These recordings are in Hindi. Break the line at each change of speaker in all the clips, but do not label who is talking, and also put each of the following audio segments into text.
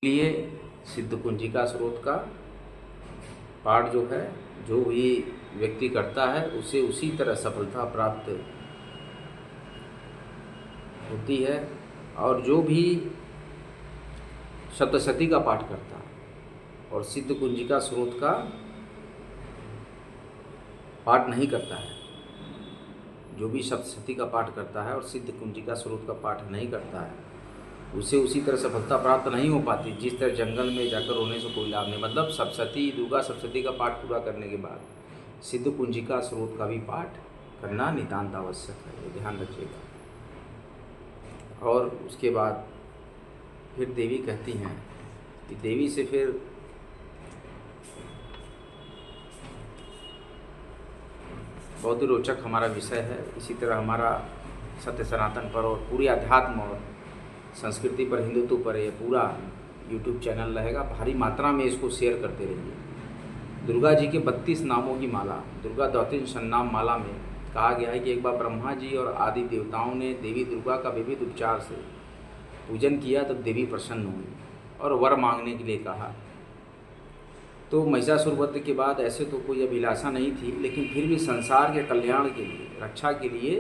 लिए सिद्ध कुंजिका स्रोत का पाठ जो है, जो भी व्यक्ति करता है उसे उसी तरह सफलता प्राप्त होती है। और जो भी सप्तशती का पाठ करता है और सिद्ध कुंजिका स्रोत का पाठ नहीं करता है, जो भी सप्तशती का पाठ करता है और सिद्ध कुंजिका स्रोत का पाठ नहीं करता है, उसे उसी तरह सफलता प्राप्त नहीं हो पाती जिस तरह जंगल में जाकर रोने से कोई लाभ नहीं। मतलब सप्तशती, दुर्गा सप्तशती का पाठ पूरा करने के बाद सिद्ध कुंजिका स्रोत का भी पाठ करना नितांत आवश्यक है, ये ध्यान रखिएगा। और उसके बाद फिर देवी कहती हैं कि देवी से फिर बहुत ही रोचक हमारा विषय है। इसी तरह हमारा सत्य सनातन पर और पूरी अध्यात्म और संस्कृति पर, हिंदुत्व पर ये पूरा YouTube चैनल रहेगा। भारी मात्रा में इसको शेयर करते रहिए। दुर्गा जी के 32 नामों की माला, दुर्गा द्वातिन सन्नाम माला में कहा गया है कि एक बार ब्रह्मा जी और आदि देवताओं ने देवी दुर्गा का विविध उपचार से पूजन किया, तब देवी प्रसन्न हुई और वर मांगने के लिए कहा। तो महिषासुर वध के बाद ऐसे तो कोई अभिलाषा नहीं थी, लेकिन फिर भी संसार के कल्याण के लिए, रक्षा के लिए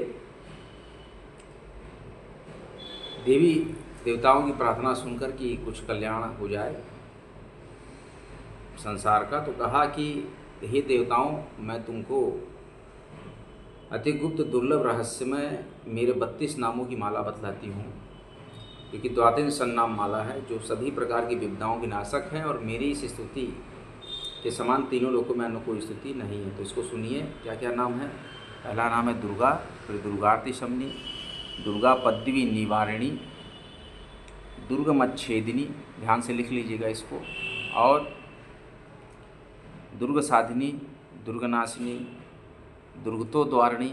देवी देवताओं की प्रार्थना सुनकर कि कुछ कल्याण हो जाए संसार का, तो कहा कि हे देवताओं, मैं तुमको अति गुप्त दुर्लभ रहस्यमय मेरे 32 नामों की माला बतलाती हूँ, क्योंकि द्वातिन सन्नाम माला है जो सभी प्रकार की विपदाओं की नाशक है और मेरी इस स्तुति के समान तीनों लोकों में अन्य कोई स्तुति नहीं है। तो इसको सुनिए, क्या क्या नाम है। पहला नाम है दुर्गा, फिर दुर्गार्ति शमनी, दुर्गा पद्वी निवारिणी, दुर्गमच्छेदिनी, ध्यान से लिख लीजिएगा इसको, और दुर्ग साधिनी, दुर्गनाशिनी, दुर्गतो द्वारिणी,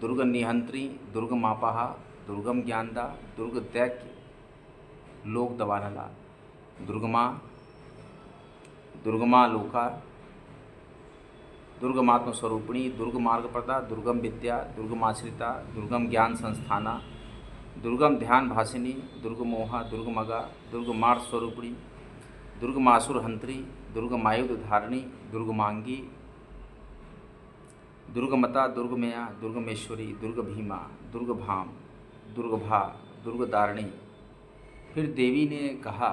दुर्ग निहंत्री, दुर्ग मापाहा, दुर्गम ज्ञानदा, दुर्ग दैत्य लोक दवानला, दुर्गमा, दुर्गमा लोका, दुर्गमात्म स्वरूपिणी, दुर्ग मार्गप्रदा, दुर्गम विद्या, दुर्गमाश्रिता, दुर्गम ज्ञान संस्थाना, दुर्गम ध्यान भासिनी, दुर्गमोहा, दुर्गमगा, दुर्गमार्थ स्वरूपिणी, दुर्गमासुर हंत्री, दुर्गमायुध धारिणी, दुर्गमांगी, दुर्गमता, दुर्गमया, दुर्गमेश्वरी, दुर्गभीमा, दुर्गभाम, दुर्गभा, दुर्गदारिणी। फिर देवी ने कहा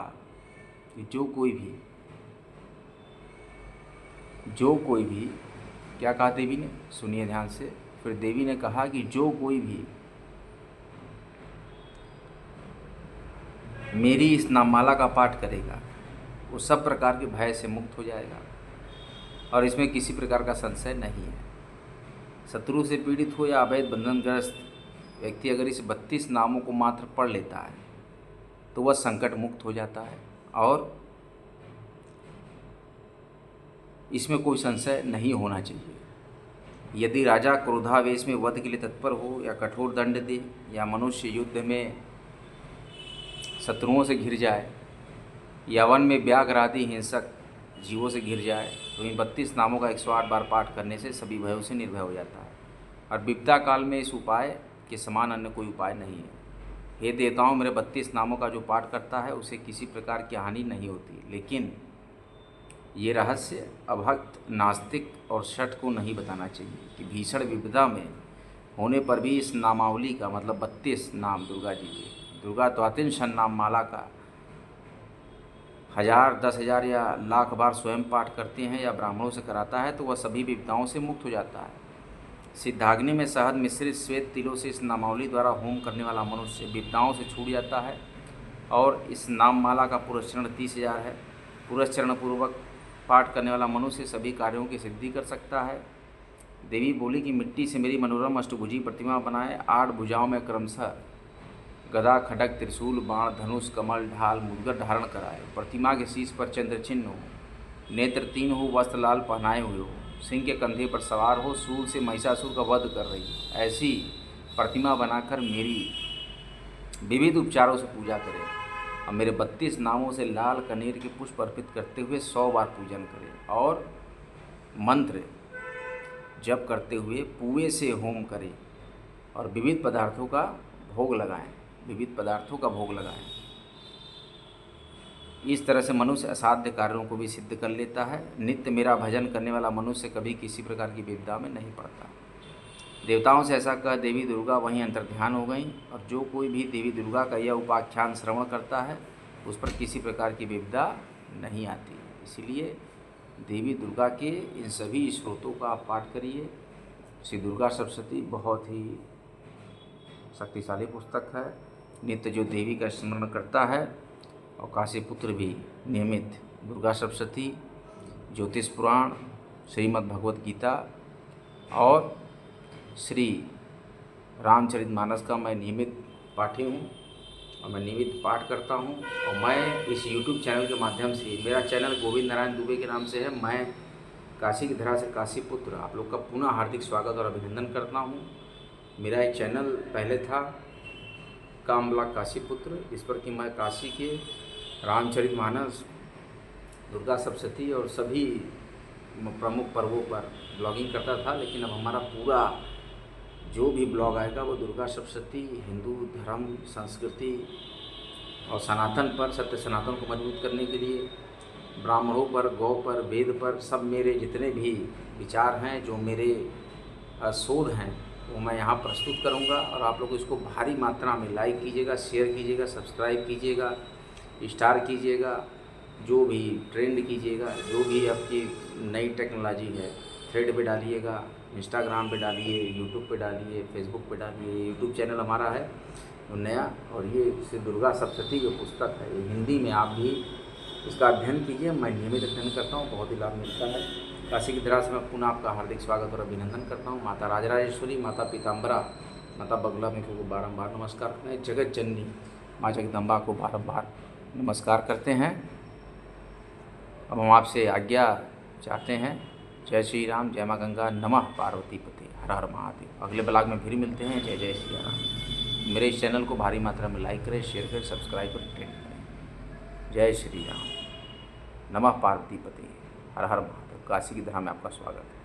कि जो कोई भी क्या कहा देवी ने, सुनिए ध्यान से। फिर देवी ने कहा कि जो कोई भी मेरी इस नाममाला का पाठ करेगा वो सब प्रकार के भय से मुक्त हो जाएगा और इसमें किसी प्रकार का संशय नहीं है। शत्रु से पीड़ित हो या अवैध बंधनग्रस्त व्यक्ति अगर इस 32 नामों को मात्र पढ़ लेता है तो वह संकट मुक्त हो जाता है और इसमें कोई संशय नहीं होना चाहिए। यदि राजा क्रोधावेश में वध के लिए तत्पर हो या कठोर दंड दे या मनुष्य युद्ध में शत्रुओं से घिर जाए या वन में व्याघ्र आदि हिंसक जीवों से घिर जाए, तो इन 32 नामों का 108 बार पाठ करने से सभी भयों से निर्भय हो जाता है और विपदा काल में इस उपाय के समान अन्य कोई उपाय नहीं है। हे देवताओं, मेरे 32 नामों का जो पाठ करता है उसे किसी प्रकार की हानि नहीं होती, लेकिन ये रहस्य अभक्त, नास्तिक और शठ को नहीं बताना चाहिए कि भीषण विपदा में होने पर भी इस नामावली का, मतलब 32 नाम दुर्गा जी के, दुर्गा द्वातिन सन्नाम माला का 1000, 10,000 या लाख बार स्वयं पाठ करते हैं या ब्राह्मणों से कराता है तो वह सभी विपदाओं से मुक्त हो जाता है। सिद्धाग्नि में शहद मिश्रित श्वेत तिलों से इस नामावली द्वारा होम करने वाला मनुष्य विपदाओं से छूट जाता है और इस नाम माला का पुरस्चरण 30,000 है। पुरस्चरण पूर्वक पाठ करने वाला मनुष्य सभी कार्यों की सिद्धि कर सकता है। देवी बोली कि मिट्टी से मेरी मनोरम अष्टभुजी प्रतिमा बनाए, 8 भुजाओं में क्रमशः गदा, खड्ग, त्रिशूल, बाण, धनुष, कमल, ढाल, मुद्गर धारण कराए। प्रतिमा के शीश पर चंद्र चिन्ह हो, नेत्र 3 हो, वस्त्र लाल पहनाए हुए हो, सिंह के कंधे पर सवार हो, सूल से महिषासुर का वध कर रही हो, ऐसी प्रतिमा बनाकर मेरी विविध उपचारों से पूजा करें और मेरे 32 नामों से लाल कनेर के पुष्प अर्पित करते हुए 100 बार पूजन करें और मंत्र जप करते हुए पुए से होम करें और विविध पदार्थों का भोग लगाएं। इस तरह से मनुष्य असाध्य कार्यों को भी सिद्ध कर लेता है। नित्य मेरा भजन करने वाला मनुष्य कभी किसी प्रकार की विपदा में नहीं पड़ता। देवताओं से ऐसा कह देवी दुर्गा वहीं अंतर्ध्यान हो गईं, और जो कोई भी देवी दुर्गा का यह उपाख्यान श्रवण करता है उस पर किसी प्रकार की विपदा नहीं आती। इसलिए देवी दुर्गा के इन सभी स्रोतों का आप पाठ करिए। श्री दुर्गा सप्तशती बहुत ही शक्तिशाली पुस्तक है। नित्य जो देवी का स्मरण करता है, और काशी पुत्र भी नियमित दुर्गा सप्तशती, ज्योतिष पुराण, श्रीमद् भगवत गीता और श्री रामचरितमानस का मैं नियमित पाठी हूँ, और मैं नियमित पाठ करता हूँ। और मैं इस YouTube चैनल के माध्यम से, मेरा चैनल गोविंद नारायण दुबे के नाम से है, मैं काशी की धरा से काशी पुत्र आप लोग का पुनः हार्दिक स्वागत और अभिनंदन करता हूँ। मेरा एक चैनल पहले था कामला काशी पुत्र, इस पर कि मैं काशी के रामचरितमानस, दुर्गा सप्तशती और सभी प्रमुख पर्वों पर ब्लॉगिंग करता था। लेकिन अब हमारा पूरा जो भी ब्लॉग आएगा वो दुर्गा सप्तशती, हिंदू धर्म, संस्कृति और सनातन पर, सत्य सनातन को मजबूत करने के लिए, ब्राह्मणों पर, गौ पर, वेद पर, सब मेरे जितने भी विचार हैं, जो मेरे शोध हैं, वो मैं यहाँ प्रस्तुत करूँगा। और आप लोग इसको भारी मात्रा में लाइक कीजिएगा, शेयर कीजिएगा, सब्सक्राइब कीजिएगा, स्टार कीजिएगा, जो भी ट्रेंड कीजिएगा, जो भी आपकी नई टेक्नोलॉजी है थ्रेड पे डालिएगा, इंस्टाग्राम पे डालिए, यूट्यूब पे डालिए, फेसबुक पे डालिए। यूट्यूब चैनल हमारा है तो नया, और ये श्री दुर्गा सप्तशती की पुस्तक है, ये हिंदी में आप भी इसका अध्ययन कीजिए। मैं नियमित अध्ययन करता हूँ, बहुत ही लाभ मिलता है। काशी की धरा से मैं पुनः आपका हार्दिक स्वागत और अभिनंदन करता हूँ। माता राजराजेश्वरी, माता पीताम्बरा, माता बगलामुखी को बारंबार नमस्कार करते हैं। जगत जननी माँ जगदम्बा को बारंबार नमस्कार करते हैं। अब हम आपसे आज्ञा चाहते हैं। जय श्री राम, जय माँ गंगा, नमः पार्वती पते, हर हर महादेव। अगले ब्लॉग में फिर मिलते हैं। जय जय श्री राम। मेरे इस चैनल को भारी मात्रा में लाइक करें, शेयर करें, सब्सक्राइब करें, ट्रेंड करें। जय श्री राम, नमः पार्वती पते, हर हर महादेव। काशी की धरा में आपका स्वागत है।